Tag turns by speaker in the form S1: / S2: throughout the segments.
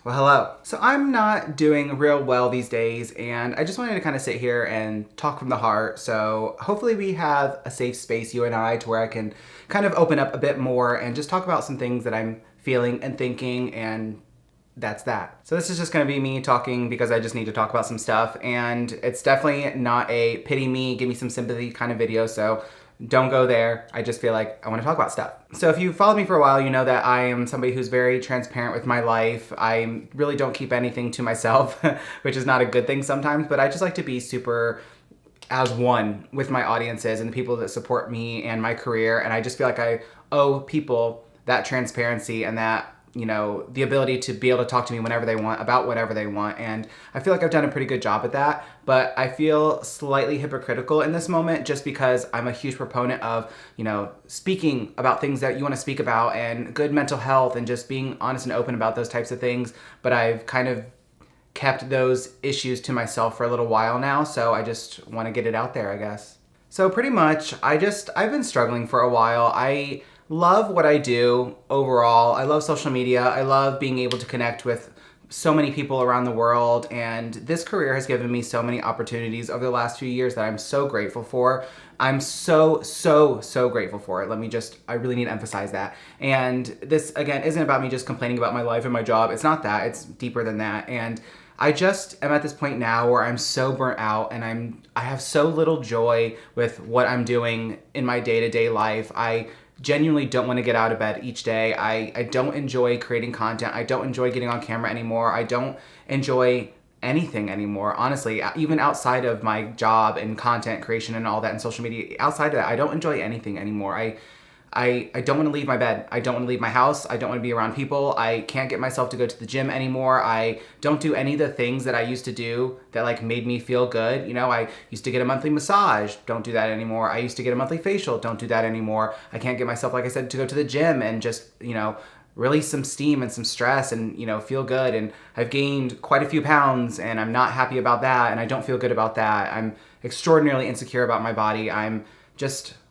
S1: Well, hello. So I'm not doing real well these days, and I just wanted to kind of sit here and talk from the heart. So hopefully we have a safe space, you and I, to where I can kind of open up a bit more and just talk about some things that I'm feeling and thinking, and that's that. So this is just going to be me talking because I just need to talk about some stuff, and it's definitely not a pity me, give me some sympathy kind of video, so don't go there. I just feel like I want to talk about stuff. So if you followed me for a while, you know that I am somebody who's very transparent with my life. I really don't keep anything to myself, which is not a good thing sometimes, but I just like to be super as one with my audiences and the people that support me and my career. And I just feel like I owe people that transparency and that, you know, the ability to be able to talk to me whenever they want about whatever they want. And I feel like I've done a pretty good job at that, but I feel slightly hypocritical in this moment just because I'm a huge proponent of, you know, speaking about things that you want to speak about and good mental health and just being honest and open about those types of things. But I've kind of kept those issues to myself for a little while now, so I just want to get it out there, I guess. So pretty much, I've been struggling for a while. I love what I do overall. I love social media. I love being able to connect with so many people around the world, and this career has given me so many opportunities over the last few years that I'm so grateful for. I'm so grateful for it. I really need to emphasize that. And this, again, isn't about me just complaining about my life and my job. It's not that. It's deeper than that. And I just am at this point now where I'm so burnt out and I have so little joy with what I'm doing in my day-to-day life. I genuinely don't want to get out of bed each day. I don't enjoy creating content. I don't enjoy getting on camera anymore. I don't enjoy anything anymore, honestly. Even outside of my job and content creation and all that and social media, outside of that, I don't enjoy anything anymore. I don't want to leave my bed. I don't want to leave my house. I don't want to be around people. I can't get myself to go to the gym anymore. I don't do any of the things that I used to do that like made me feel good. You know, I used to get a monthly massage. Don't do that anymore. I used to get a monthly facial. Don't do that anymore. I can't get myself, like I said, to go to the gym and just, you know, release some steam and some stress and, you know, feel good. And I've gained quite a few pounds and I'm not happy about that. And I don't feel good about that. I'm extraordinarily insecure about my body. I'm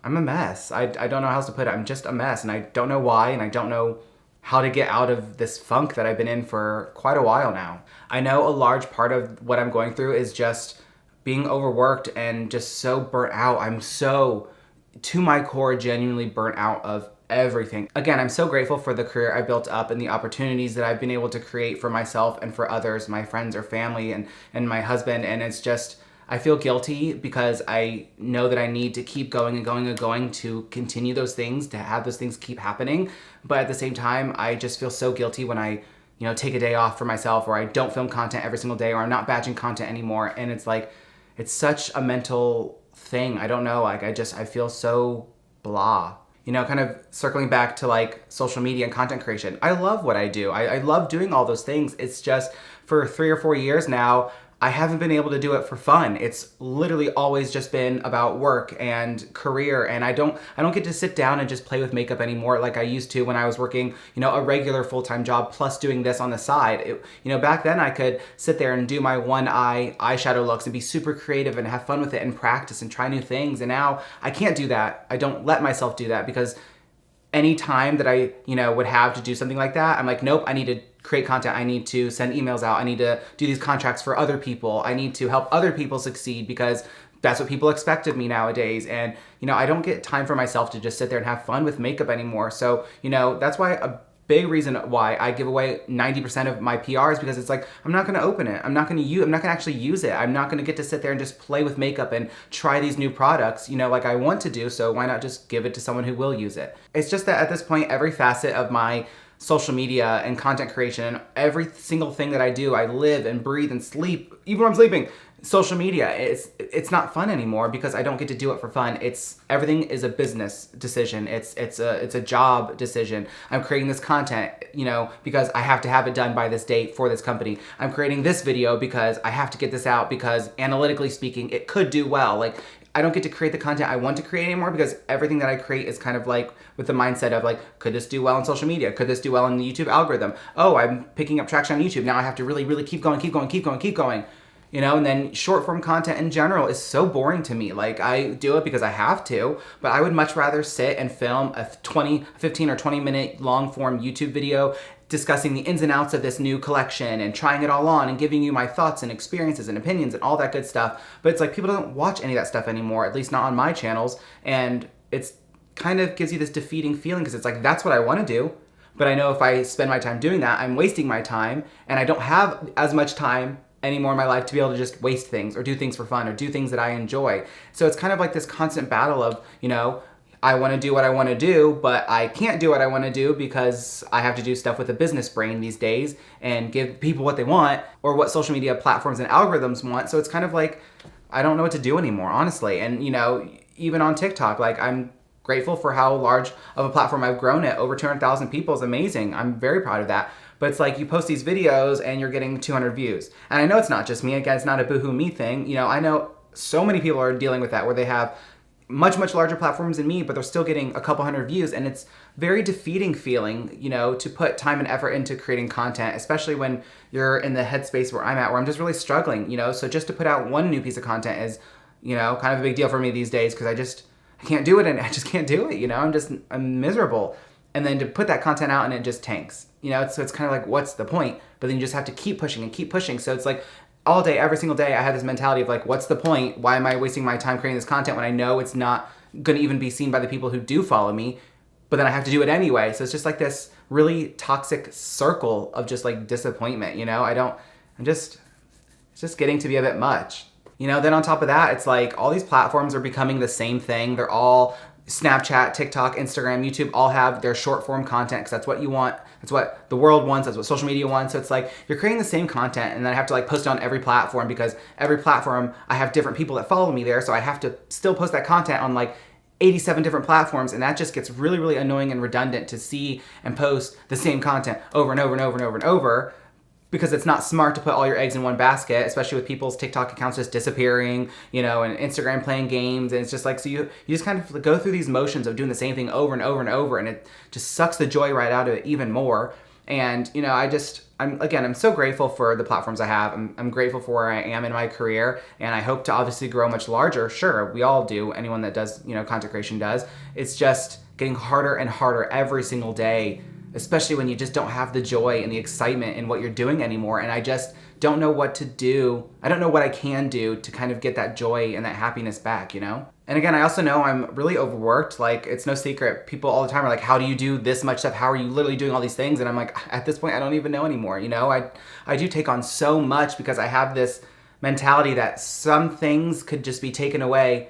S1: a mess. I don't know how else to put it. I'm just a mess, and I don't know why, and I don't know how to get out of this funk that I've been in for quite a while now. I know a large part of what I'm going through is just being overworked and just so burnt out. I'm so, to my core, genuinely burnt out of everything. Again, I'm so grateful for the career I built up and the opportunities that I've been able to create for myself and for others, my friends or family and my husband, and it's just, I feel guilty because I know that I need to keep going and going and going to continue those things, to have those things keep happening. But at the same time, I just feel so guilty when I, you know, take a day off for myself, or I don't film content every single day, or I'm not batching content anymore. And it's like, it's such a mental thing. I don't know, like I feel so blah. You know, kind of circling back to like social media and content creation. I love what I do. I love doing all those things. It's just for 3 or 4 years now, I haven't been able to do it for fun. It's literally always just been about work and career, and I don't get to sit down and just play with makeup anymore like I used to when I was working, you know, a regular full-time job plus doing this on the side. You know, back then I could sit there and do my one eye eyeshadow looks and be super creative and have fun with it and practice and try new things, and now I can't do that. I don't let myself do that because any time that I, you know, would have to do something like that, I'm like, nope, I need to create content. I need to send emails out. I need to do these contracts for other people. I need to help other people succeed because that's what people expect of me nowadays. And, you know, I don't get time for myself to just sit there and have fun with makeup anymore. So, you know, that's why a big reason why I give away 90% of my PRs, because it's like, I'm not going to open it. I'm not going to actually use it. I'm not going to get to sit there and just play with makeup and try these new products, you know, like I want to do. So why not just give it to someone who will use it? It's just that at this point, every facet of my social media and content creation and every single thing that I do, I live and breathe and sleep, even when I'm sleeping, social media, it's not fun anymore because I don't get to do it for fun. Everything is a business decision. It's a job decision. I'm creating this content, you know, because I have to have it done by this date for this company. I'm creating this video because I have to get this out because analytically speaking, it could do well. Like, I don't get to create the content I want to create anymore because everything that I create is kind of like with the mindset of like, could this do well on social media? Could this do well in the YouTube algorithm? Oh, I'm picking up traction on YouTube. Now I have to really keep going. You know, and then short form content in general is so boring to me. Like, I do it because I have to, but I would much rather sit and film a 15 or 20 minute long form YouTube video discussing the ins and outs of this new collection and trying it all on and giving you my thoughts and experiences and opinions and all that good stuff. But it's like people don't watch any of that stuff anymore, at least not on my channels. And it's kind of gives you this defeating feeling because it's like, that's what I want to do. But I know if I spend my time doing that, I'm wasting my time, and I don't have as much time anymore in my life to be able to just waste things or do things for fun or do things that I enjoy. So it's kind of like this constant battle of, you know, I want to do what I want to do, but I can't do what I want to do because I have to do stuff with a business brain these days and give people what they want or what social media platforms and algorithms want. So it's kind of like, I don't know what to do anymore, honestly. And, you know, even on TikTok, like I'm grateful for how large of a platform I've grown it. Over 200,000 people is amazing. I'm very proud of that. But it's like you post these videos and you're getting 200 views. And I know it's not just me. Again, it's not a boohoo me thing. You know, I know so many people are dealing with that where they have much, much larger platforms than me, but they're still getting a couple hundred views. And it's very defeating feeling, you know, to put time and effort into creating content, especially when you're in the headspace where I'm at, where I'm just really struggling, you know. So just to put out one new piece of content is, you know, kind of a big deal for me these days because I can't do it and I just can't do it, you know. I'm miserable. And then to put that content out and it just tanks, you know. So it's kind of like, what's the point? But then you just have to keep pushing and keep pushing. So it's like all day, every single day, I had this mentality of like, what's the point? Why am I wasting my time creating this content when I know it's not going to even be seen by the people who do follow me? But then I have to do it anyway. So it's just like this really toxic circle of just like disappointment, you know. It's just getting to be a bit much. You know, then on top of that, it's like all these platforms are becoming the same thing. They're all Snapchat, TikTok, Instagram, YouTube all have their short form content because that's what you want. That's what the world wants. That's what social media wants. So it's like you're creating the same content and then I have to like post it on every platform because every platform I have different people that follow me there. So I have to still post that content on like 87 different platforms, and that just gets really, really annoying and redundant to see and post the same content over and over and over and over and over. Because it's not smart to put all your eggs in one basket, especially with people's TikTok accounts just disappearing, you know, and Instagram playing games. And it's just like, so you just kind of go through these motions of doing the same thing over and over and over. And it just sucks the joy right out of it even more. And, you know, I'm so grateful for the platforms I have. I'm grateful for where I am in my career. And I hope to obviously grow much larger. Sure, we all do. Anyone that does, you know, content creation does. It's just getting harder and harder every single day, especially when you just don't have the joy and the excitement in what you're doing anymore. And I just don't know what to do. I don't know what I can do to kind of get that joy and that happiness back, you know? And again, I also know I'm really overworked. Like, it's no secret. People all the time are like, how do you do this much stuff? How are you literally doing all these things? And I'm like, at this point, I don't even know anymore, you know? I do take on so much because I have this mentality that some things could just be taken away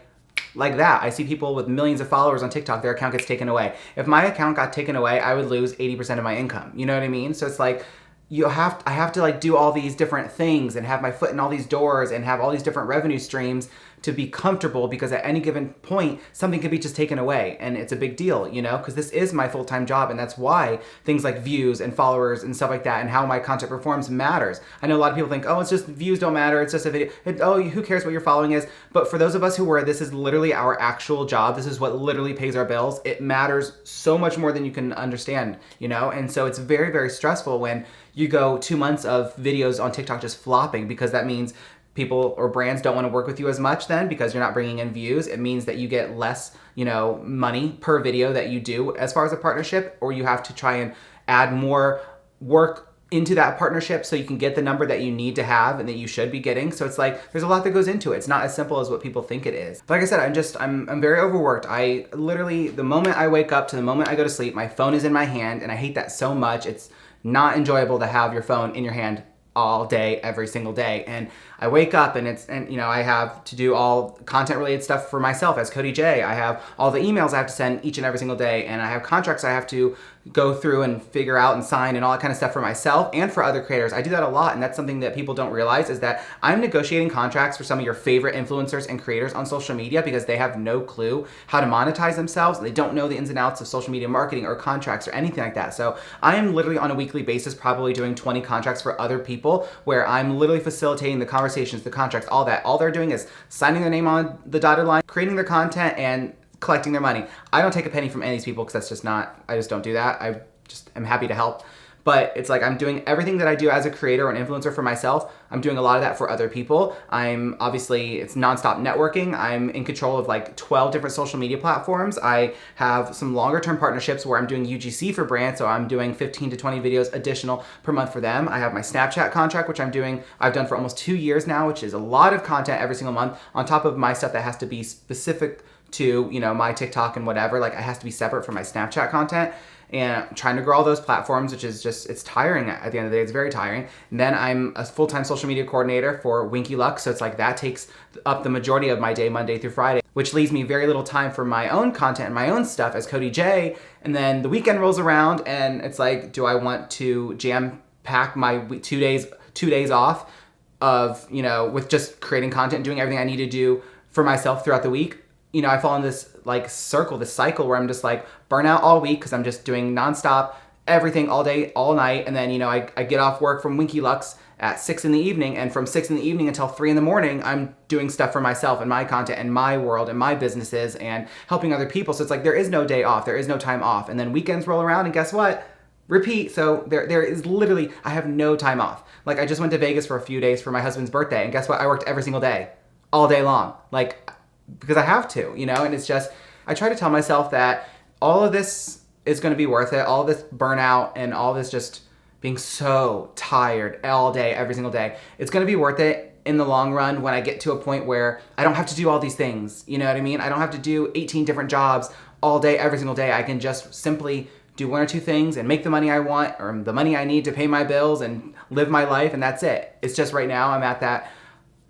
S1: like that. I see people with millions of followers on TikTok, their account gets taken away. If my account got taken away, I would lose 80% of my income. You know what I mean? So it's like, I have to like do all these different things and have my foot in all these doors and have all these different revenue streams to be comfortable, because at any given point, something could be just taken away, and it's a big deal, you know, because this is my full-time job, and that's why things like views and followers and stuff like that and how my content performs matters. I know a lot of people think, oh, it's just views don't matter, it's just a video, who cares what your following is? But for those of us where this is literally our actual job, this is what literally pays our bills, it matters so much more than you can understand, you know. And so it's very, very stressful when you go 2 months of videos on TikTok just flopping, because that means people or brands don't want to work with you as much then because you're not bringing in views. It means that you get less, you know, money per video that you do as far as a partnership, or you have to try and add more work into that partnership so you can get the number that you need to have and that you should be getting. So it's like, there's a lot that goes into it. It's not as simple as what people think it is. But like I said, I'm very overworked. I literally, the moment I wake up to the moment I go to sleep, my phone is in my hand, and I hate that so much. It's not enjoyable to have your phone in your hand all day, every single day. And I wake up and you know, I have to do all content related stuff for myself as Cody Jay. I have all the emails I have to send each and every single day, and I have contracts I have to go through and figure out and sign and all that kind of stuff for myself and for other creators. I do that a lot, and that's something that people don't realize, is that I'm negotiating contracts for some of your favorite influencers and creators on social media because they have no clue how to monetize themselves. They don't know the ins and outs of social media marketing or contracts or anything like that. So I am literally on a weekly basis probably doing 20 contracts for other people, where I'm literally facilitating the conversations, the contracts, all that. All they're doing is signing their name on the dotted line, creating their content, and collecting their money. I don't take a penny from any of these people because that's just not, I just don't do that. I just am happy to help. But it's like I'm doing everything that I do as a creator or an influencer for myself. I'm doing a lot of that for other people. It's nonstop networking. I'm in control of like 12 different social media platforms. I have some longer term partnerships where I'm doing UGC for brands. So I'm doing 15 to 20 videos additional per month for them. I have my Snapchat contract, which I've done for almost 2 years now, which is a lot of content every single month on top of my stuff that has to be specific to, my TikTok and whatever. Like, it has to be separate from my Snapchat content. And I'm trying to grow all those platforms, which is just, it's tiring at the end of the day. It's very tiring. And then I'm a full-time social media coordinator for Winky Lux. So it's like that takes up the majority of my day, Monday through Friday, which leaves me very little time for my own content and my own stuff as Cody Jay. And then the weekend rolls around and it's like, do I want to jam pack my 2 days off of, with just creating content and doing everything I need to do for myself throughout the week? I fall in this this cycle where I'm just like burnout all week because I'm just doing nonstop everything all day, all night. And then, I get off work from Winky Lux at 6 in the evening, and from 6 in the evening until 3 in the morning, I'm doing stuff for myself and my content and my world and my businesses and helping other people. So it's like, there is no day off. There is no time off. And then weekends roll around and guess what? Repeat. So there is literally, I have no time off. Like, I just went to Vegas for a few days for my husband's birthday, and guess what? I worked every single day, all day long. Like, because I have to, and it's just, I try to tell myself that all of this is going to be worth it. All this burnout and all this just being so tired all day, every single day. It's going to be worth it in the long run when I get to a point where I don't have to do all these things. You know what I mean? I don't have to do 18 different jobs all day, every single day. I can just simply do 1 or 2 things and make the money I want or the money I need to pay my bills and live my life. And that's it. It's just right now I'm at that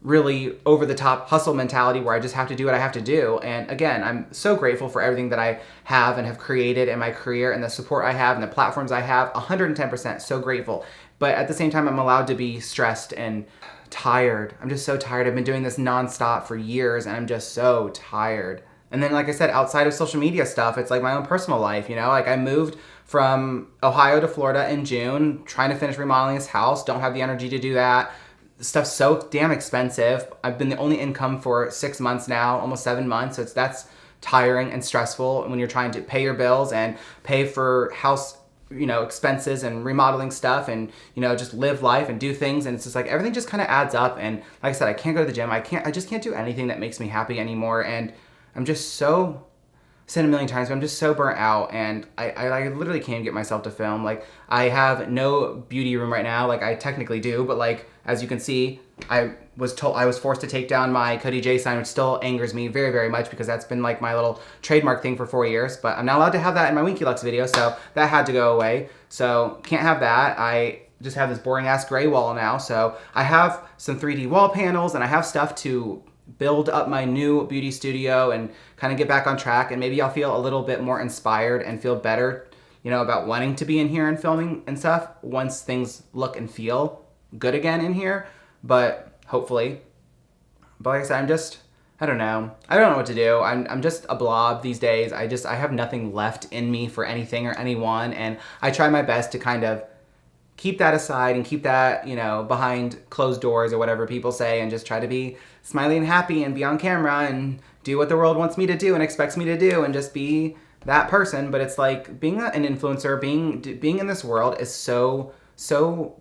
S1: really over the top hustle mentality where I just have to do what I have to do. And again, I'm so grateful for everything that I have and have created in my career and the support I have and the platforms I have. 110% so grateful. But at the same time, I'm allowed to be stressed and tired. I'm just so tired. I've been doing this nonstop for years and I'm just so tired. And then, like I said, outside of social media stuff, it's like my own personal life, Like, I moved from Ohio to Florida in June, trying to finish remodeling this house. Don't have the energy to do that. Stuff's so damn expensive. I've been the only income for 6 months now, almost 7 months. So that's tiring and stressful when you're trying to pay your bills and pay for house, expenses and remodeling stuff and, just live life and do things. And it's just like everything just kind of adds up. And like I said, I can't go to the gym. I just can't do anything that makes me happy anymore. And I'm just so, said a million times, but I'm just so burnt out and I literally can't get myself to film. Like, I have no beauty room right now. Like, I technically do, but like, as you can see, I was forced to take down my Cody Jay sign, which still angers me very, very much because that's been like my little trademark thing for 4 years, but I'm not allowed to have that in my Winky Lux video. So that had to go away. So can't have that. I just have this boring ass gray wall now. So I have some 3D wall panels and I have stuff to build up my new beauty studio and kind of get back on track, and maybe I'll feel a little bit more inspired and feel better, about wanting to be in here and filming and stuff once things look and feel good again in here, but hopefully. But like I said, I don't know what to do. I'm just a blob these days. I have nothing left in me for anything or anyone, and I try my best to kind of keep that aside and keep that, behind closed doors or whatever people say, and just try to be smiley and happy and be on camera and do what the world wants me to do and expects me to do and just be that person. But it's like being an influencer, being in this world is so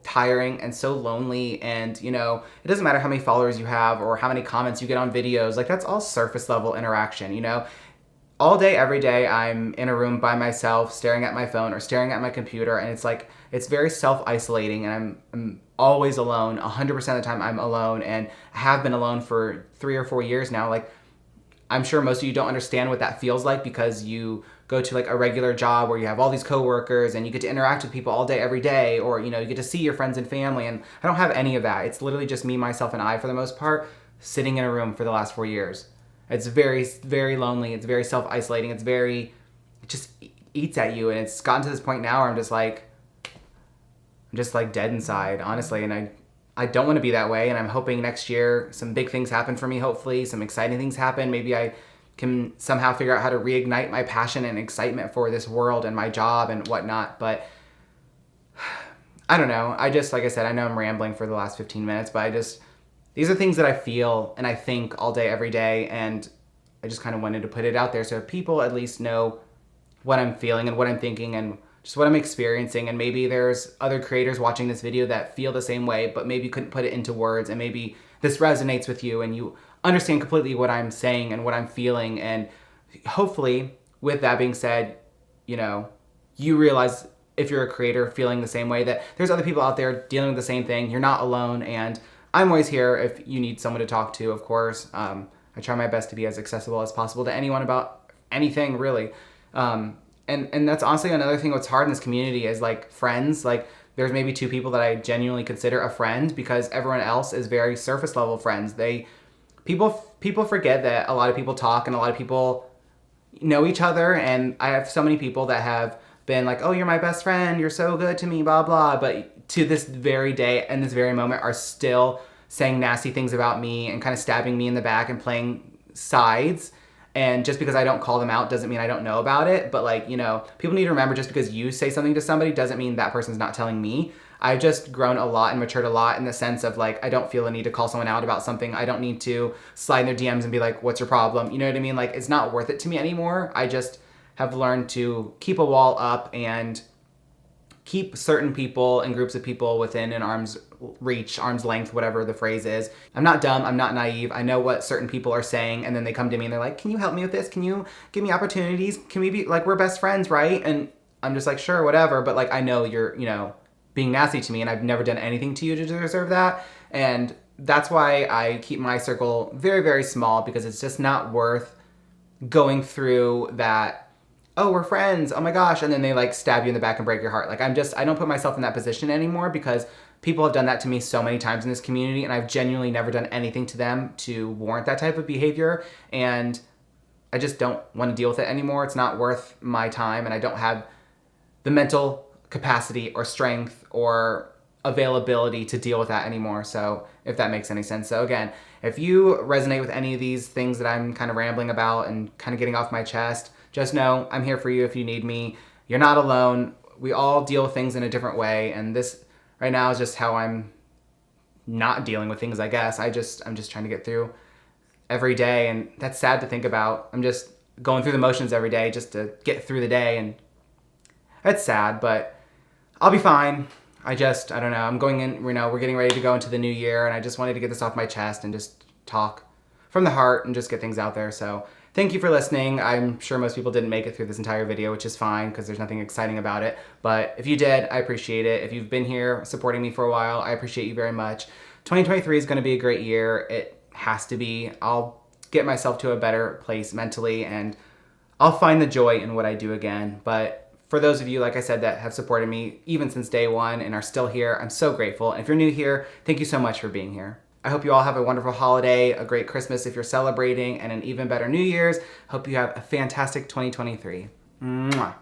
S1: tiring and so lonely. And, it doesn't matter how many followers you have or how many comments you get on videos. Like, that's all surface level interaction, all day, every day, I'm in a room by myself, staring at my phone or staring at my computer, and it's like, it's very self-isolating, and I'm always alone. 100% of the time I'm alone, and I have been alone for 3 or 4 years now. Like, I'm sure most of you don't understand what that feels like because you go to like a regular job where you have all these coworkers and you get to interact with people all day, every day, or, you get to see your friends and family, and I don't have any of that. It's literally just me, myself, and I, for the most part, sitting in a room for the last 4 years. It's very, very lonely. It's very self-isolating. It just eats at you. And it's gotten to this point now where I'm just like dead inside, honestly. And I don't want to be that way. And I'm hoping next year some big things happen for me, hopefully. Some exciting things happen. Maybe I can somehow figure out how to reignite my passion and excitement for this world and my job and whatnot. But I don't know. Like I said, I know I'm rambling for the last 15 minutes, but these are things that I feel and I think all day, every day, and I just kind of wanted to put it out there so people at least know what I'm feeling and what I'm thinking and just what I'm experiencing. And maybe there's other creators watching this video that feel the same way, but maybe couldn't put it into words, and maybe this resonates with you and you understand completely what I'm saying and what I'm feeling. And hopefully, with that being said, you know, you realize, if you're a creator feeling the same way, that there's other people out there dealing with the same thing. You're not alone, and I'm always here if you need someone to talk to, of course. I try my best to be as accessible as possible to anyone about anything, really. And that's honestly another thing what's hard in this community is, like, friends. Like, there's maybe 2 people that I genuinely consider a friend, because everyone else is very surface level friends. People forget that a lot of people talk and a lot of people know each other, and I have so many people that have been like, oh, you're my best friend, you're so good to me, blah, blah, but to this very day and this very moment are still saying nasty things about me and kind of stabbing me in the back and playing sides. And just because I don't call them out doesn't mean I don't know about it. But, like, you know, people need to remember, just because you say something to somebody doesn't mean that person's not telling me. I've just grown a lot and matured a lot in the sense of, like, I don't feel a need to call someone out about something. I don't need to slide in their DMs and be like, what's your problem? You know what I mean? Like, it's not worth it to me anymore. I just have learned to keep a wall up and keep certain people and groups of people within an arm's reach, arm's length, whatever the phrase is. I'm not dumb. I'm not naive. I know what certain people are saying, and then they come to me and they're like, can you help me with this? Can you give me opportunities? Can we be, like, we're best friends, right? And I'm just like, sure, whatever. But, like, I know you're, you know, being nasty to me, and I've never done anything to you to deserve that. And that's why I keep my circle very, very small, because it's just not worth going through that, oh, we're friends, oh my gosh, and then they, like, stab you in the back and break your heart. Like, I don't put myself in that position anymore, because people have done that to me so many times in this community, and I've genuinely never done anything to them to warrant that type of behavior, and I just don't want to deal with it anymore. It's not worth my time, and I don't have the mental capacity or strength or availability to deal with that anymore. So, if that makes any sense. So again, if you resonate with any of these things that I'm kind of rambling about and kind of getting off my chest, just know I'm here for you if you need me. You're not alone. We all deal with things in a different way, and this right now is just how I'm not dealing with things, I guess. I'm just trying to get through every day, and that's sad to think about. I'm just going through the motions every day just to get through the day, and it's sad, but I'll be fine. I don't know. I'm going in, you know, we're getting ready to go into the new year, and I just wanted to get this off my chest and just talk from the heart and just get things out there. So thank you for listening. I'm sure most people didn't make it through this entire video, which is fine, because there's nothing exciting about it. But if you did, I appreciate it. If you've been here supporting me for a while, I appreciate you very much. 2023 is going to be a great year. It has to be. I'll get myself to a better place mentally, and I'll find the joy in what I do again. But for those of you, like I said, that have supported me even since day one and are still here, I'm so grateful. And if you're new here, thank you so much for being here. I hope you all have a wonderful holiday, a great Christmas if you're celebrating, and an even better New Year's. Hope you have a fantastic 2023. Mwah.